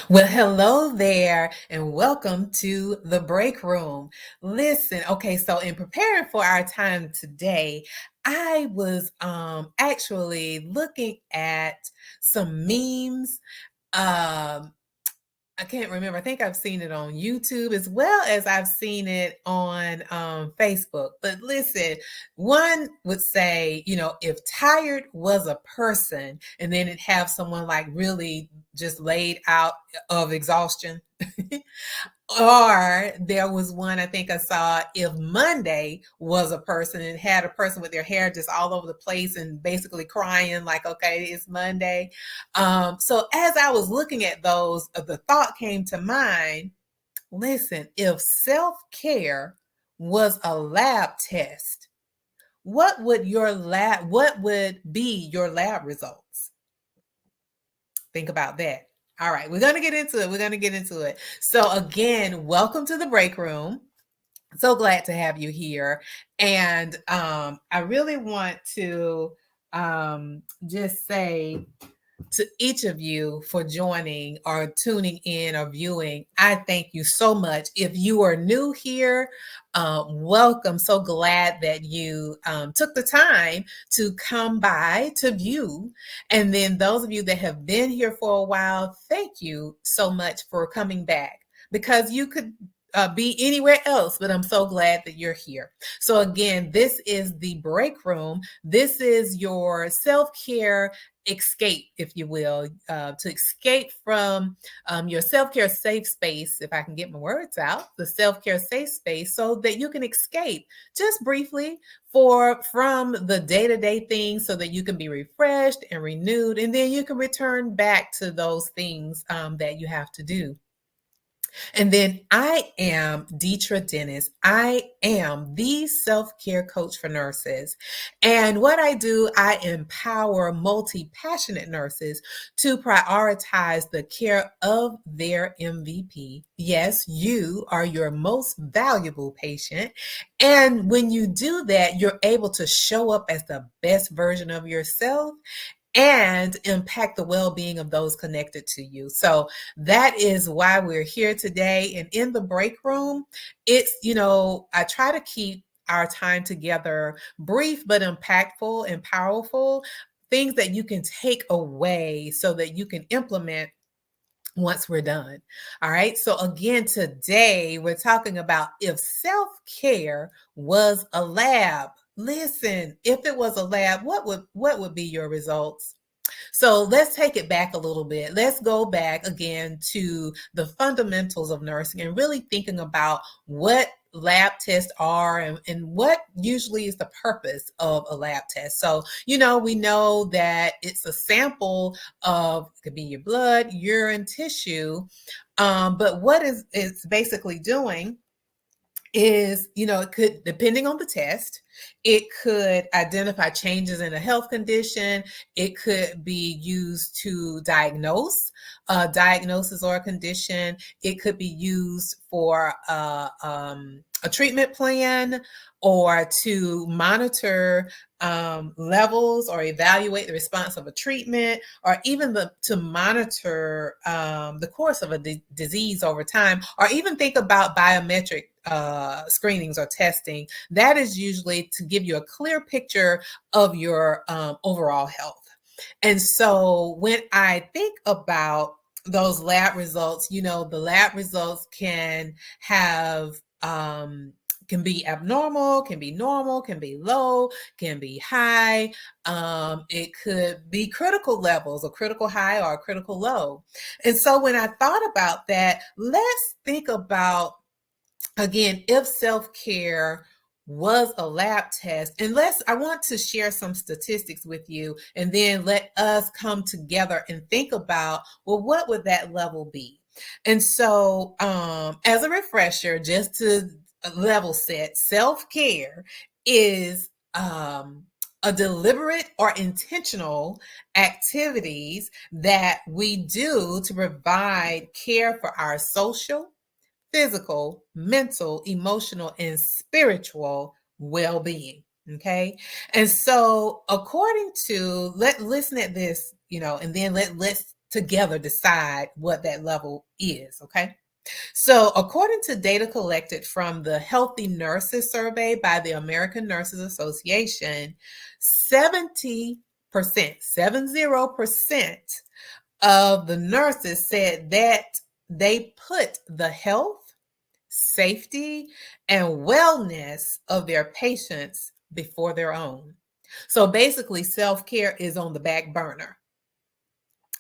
Well, hello there, and welcome to the break room. Listen, okay, so in preparing for our time today, I was actually looking at some memes. Um, I can't remember. I think I've seen it on YouTube as well as I've seen it on Facebook. But listen, one would say, if tired was a person, and then it have someone like really just laid out of exhaustion. Or there was one I think I saw, if Monday was a person and had a person with their hair just all over the place and basically crying like, okay, it's Monday. So as I was looking at those, the thought came to mind, listen, if self-care was a lab test, what would be your lab results? Think about that. All right, we're going to get into it. We're going to get into it. So again, welcome to the break room. So glad to have you here. And I really want to just say to each of you for joining or tuning in or viewing. I thank you so much. If you are new here, welcome. So glad that you took the time to come by to view. And then those of you that have been here for a while, thank you so much for coming back, because you could be anywhere else, but I'm so glad that you're here. So again, this is the break room. This is your self-care escape, if you will, to escape from your self-care safe space, if I can get my words out, the self-care safe space, so that you can escape just briefly from the day-to-day things, so that you can be refreshed and renewed, and then you can return back to those things that you have to do. And then I am Deetra Dennis. I am the self-care coach for nurses. And what I do, I empower multi-passionate nurses to prioritize the care of their MVP. Yes, you are your most valuable patient. And when you do that, you're able to show up as the best version of yourself and impact the well-being of those connected to you. So that is why we're here today. And in the break room, it's, I try to keep our time together brief but impactful and powerful, things that you can take away so that you can implement once we're done. All right. So again, today we're talking about if self-care was a lab. Listen, if it was a lab, what would be your results? So let's take it back a little bit. Let's go back again to the fundamentals of nursing and really thinking about what lab tests are and what usually is the purpose of a lab test. So, we know that it's a sample of, it could be your blood, urine, tissue, but what it's basically doing is, it could, depending on the test, it could identify changes in a health condition. It could be used to diagnosis or a condition. It could be used for a treatment plan, or to monitor levels or evaluate the response of a treatment, or even to monitor the course of a disease over time, or even think about biometric screenings or testing. That is usually to give you a clear picture of your overall health. And so when I think about those lab results, the lab results can have can be abnormal, can be normal, can be low, can be high. It could be critical levels, a critical high or a critical low. And so when I thought about that, let's think about, again, if self-care was a lab test. And I want to share some statistics with you, and then let us come together and think about, well, what would that level be? And so as a refresher, just to level set, self-care is a deliberate or intentional activities that we do to provide care for our social, physical, mental, emotional, and spiritual well-being. Okay. And so according to, listen at this, and then let's together decide what that level is, okay? So, according to data collected from the Healthy Nurses Survey by the American Nurses Association, 70% of the nurses said that they put the health, safety, and wellness of their patients before their own. So basically, self-care is on the back burner,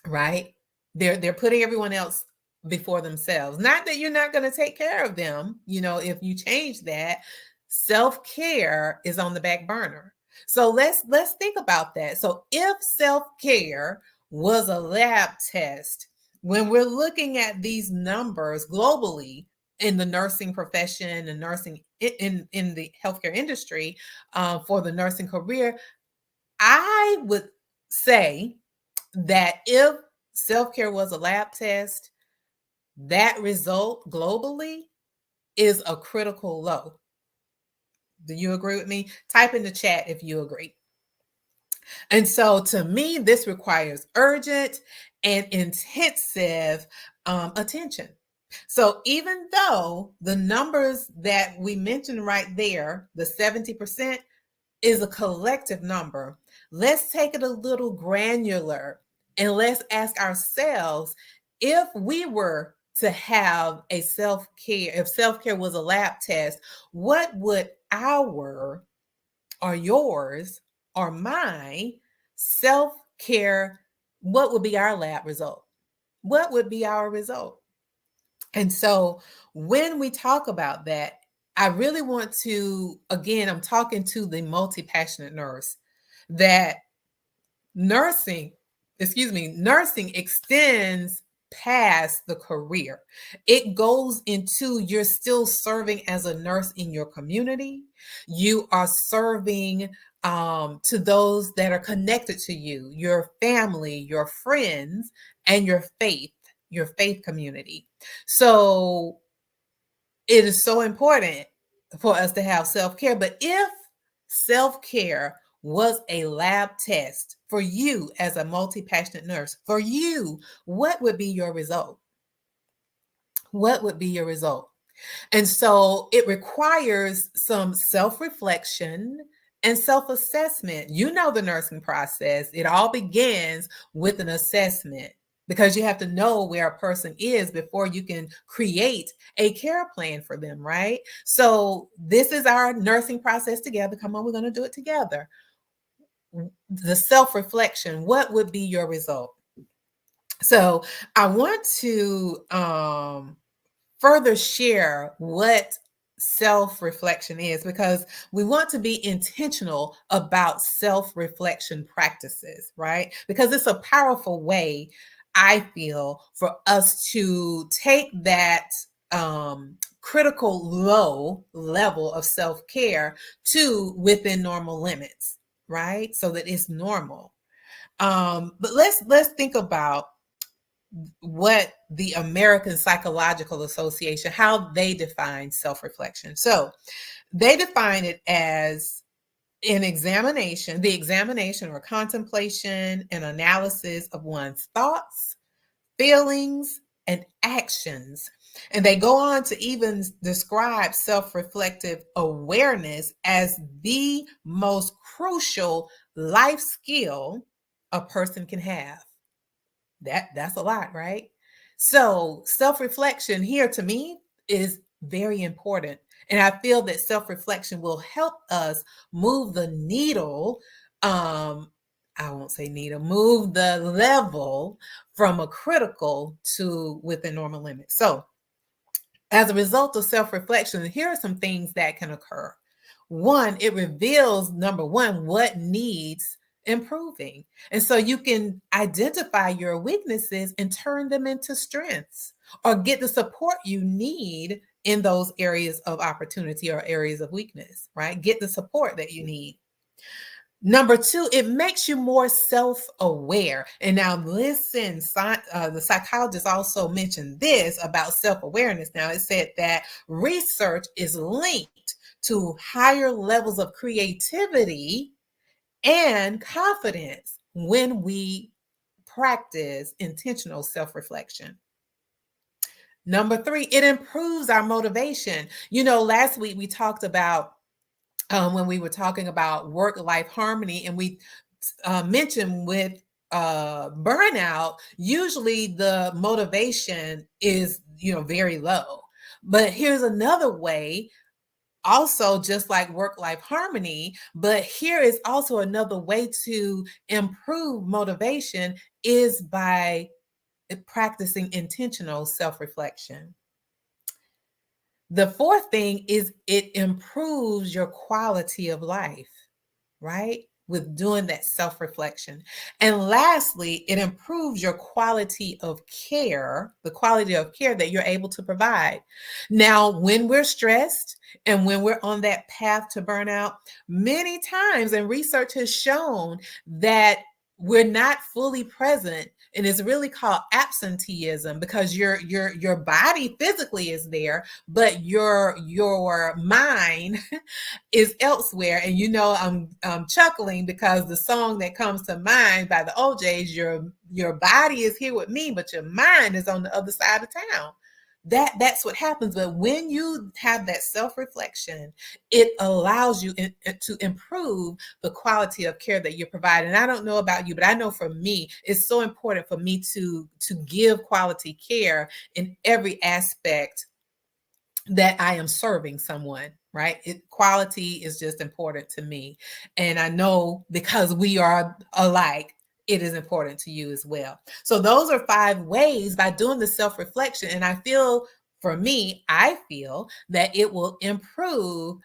right? They're putting everyone else before themselves. Not that you're not going to take care of them, if you change that, self-care is on the back burner. So let's think about that. So if self-care was a lab test, when we're looking at these numbers globally in the nursing profession and nursing in the healthcare industry, for the nursing career, I would say that if self-care was a lab test, that result globally is a critical low. Do you agree with me? Type in the chat if you agree. And so to me, this requires urgent and intensive attention. So even though the numbers that we mentioned right there, the 70%, is a collective number, let's take it a little granular and let's ask ourselves, if we were to have a self-care, if self-care was a lab test, what would our or yours or my self-care, what would be our lab result? What would be our result? And so when we talk about that, I really want to, again, I'm talking to the multi-passionate nurse, that nursing extends past the career. It goes into, you're still serving as a nurse in your community. You are serving to those that are connected to you, your family, your friends, and your faith community. So it is so important for us to have self-care. But if self-care was a lab test for you as a multi-passionate nurse, for you, what would be your result? What would be your result? And so it requires some self-reflection and self-assessment. You know the nursing process. It all begins with an assessment, because you have to know where a person is before you can create a care plan for them, right? So this is our nursing process together. Come on, we're going to do it together. The self-reflection, what would be your result? So I want to further share what self-reflection is, because we want to be intentional about self-reflection practices, right? Because it's a powerful way, I feel, for us to take that critical low level of self-care to within normal limits, right? So that it's normal. But let's think about what the American Psychological Association, how they define self-reflection. So they define it as the examination or contemplation and analysis of one's thoughts, feelings, and actions. And they go on to even describe self-reflective awareness as the most crucial life skill a person can have. That's a lot, right? So self-reflection here to me is very important. And I feel that self-reflection will help us move the needle. I won't say needle, move the level from a critical to within normal limits. So as a result of self-reflection, here are some things that can occur. One, it reveals, number one, what needs improving. And so you can identify your weaknesses and turn them into strengths, or get the support you need in those areas of opportunity or areas of weakness, right? Get the support that you need. Number two, it makes you more self-aware. And now listen, the psychologist also mentioned this about self-awareness. Now it said that research is linked to higher levels of creativity and confidence when we practice intentional self-reflection. Number 3, it improves our motivation. Last week we talked about when we were talking about work-life harmony, and we mentioned with burnout, usually the motivation is, very low. But here's another way, also just like work-life harmony, but here is also another way to improve motivation is by practicing intentional self-reflection. The 4th thing is it improves your quality of life, right? With doing that self-reflection. And lastly, it improves your quality of care, the quality of care that you're able to provide. Now, when we're stressed and when we're on that path to burnout, many times, and research has shown that we're not fully present, and it's really called absenteeism, because your body physically is there, but your mind is elsewhere. And I'm chuckling because the song that comes to mind by the OJs, your body is here with me, but your mind is on the other side of town. That's what happens. But when you have that self-reflection, it allows you to improve the quality of care that you're providing. And I don't know about you, but I know for me, it's so important for me to give quality care in every aspect that I am serving someone, right? Quality is just important to me. And I know because we are alike, it is important to you as well. So those are 5 ways by doing the self-reflection. And I feel that it will improve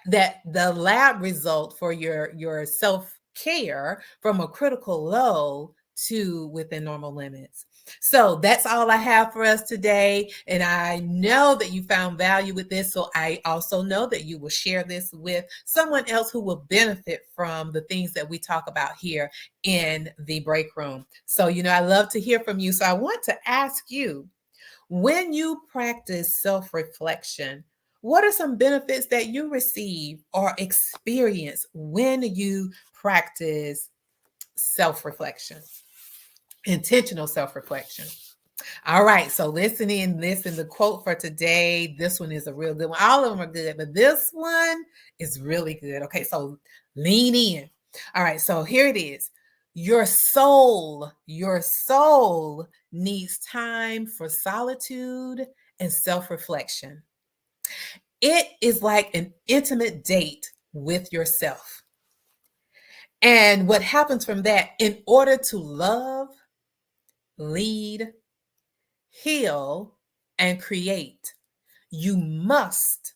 that the lab result for your self-care from a critical low to within normal limits. So that's all I have for us today. And I know that you found value with this. So I also know that you will share this with someone else who will benefit from the things that we talk about here in the break room. So, I love to hear from you. So I want to ask you, when you practice self-reflection, what are some benefits that you receive or experience when you practice self-reflection? Intentional self-reflection. All right, so listen, the quote for today. This one is a real good one. All of them are good, but this one is really good. Okay, so lean in. All right, so here it is. Your soul needs time for solitude and self-reflection. It is like an intimate date with yourself. And what happens from that, in order to love, lead, heal, and create, you must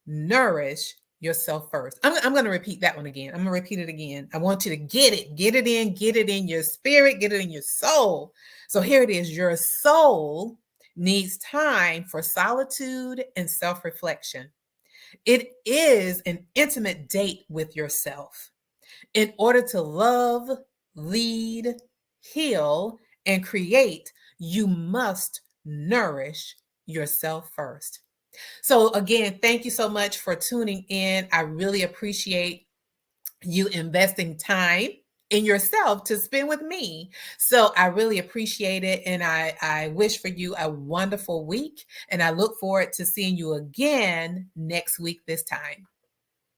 nourish yourself first. I'm going to repeat that one again. I'm going to repeat it again. I want you to get it in your spirit, get it in your soul. So here it is. Your soul needs time for solitude and self-reflection. It is an intimate date with yourself. In order to love, lead, heal, and create, you must nourish yourself first. So again, thank you so much for tuning in. I really appreciate you investing time in yourself to spend with me. So I really appreciate it. And I wish for you a wonderful week. And I look forward to seeing you again next week this time.